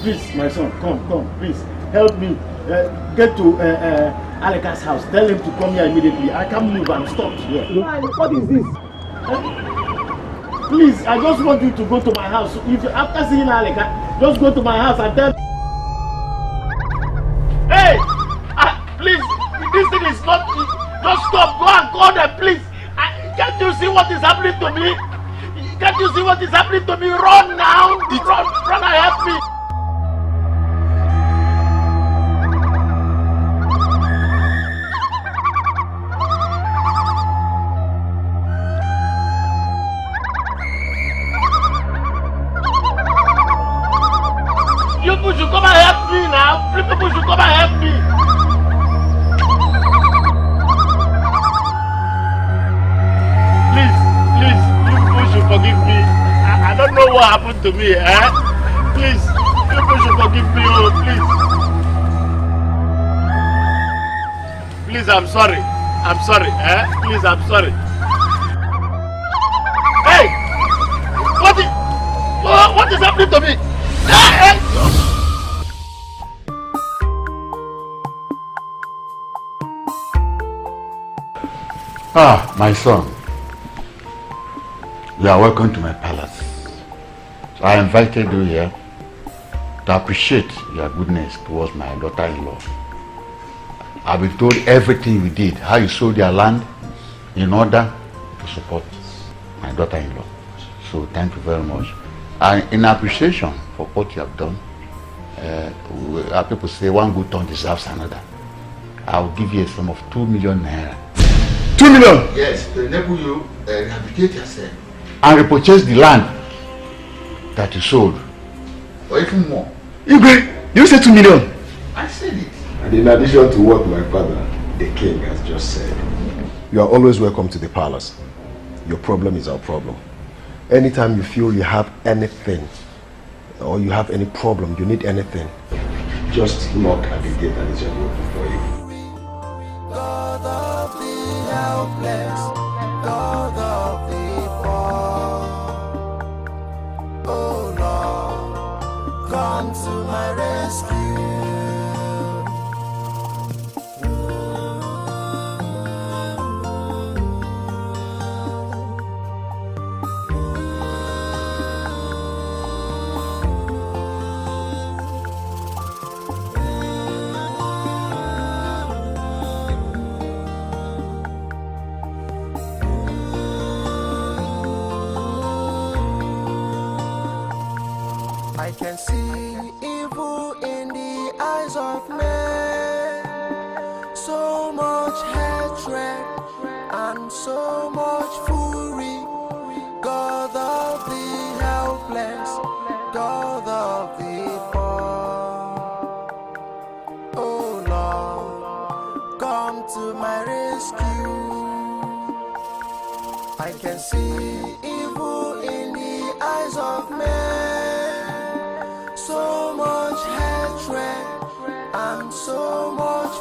Please, my son, come, please, help me. get to Aleka's house. Tell him to come here immediately. I can't move. I'm stopped here. What is this? Please, I just want you to go to my house. If you, after seeing Aleka, just go to my house and tell. Hey! Please, this thing is not. Just stop. Go and call them, please. Can't you see what is happening to me? Can't you see what is happening to me? Run now! Run and help me! You people should come and help me now! You people should come and help me! Please, you people should forgive me. I don't know what happened to me, eh? Please, you people should forgive me, oh, please. Please, I'm sorry. I'm sorry, eh? Please, I'm sorry. Hey! What is happening to me? Hey! My son. You are welcome to my palace. So I invited you here to appreciate your goodness towards my daughter-in-law. I've been told everything you did, how you sold your land in order to support my daughter-in-law. So thank you very much. And in appreciation for what you have done, our people say one good turn deserves another. I'll give you a sum of 2 million naira. 2 million? Yes, to enable you rehabilitate yourself and repurchase the land that you sold, or even more. Igwe, you said 2 million? I said it. And in addition to what my father, the king, has just said, you are always welcome to the palace. Your problem is our problem. Anytime you feel you have anything, or you have any problem, you need anything, just knock at the gate and it shall be open for you. God of the helpless, God of the poor. Oh Lord, come to my rescue. I can see evil in the eyes of men, so much hatred and so much fury. God of the helpless, God of the poor. Oh Lord, come to my rescue. I can see evil in the eyes of men, so much hatred and so much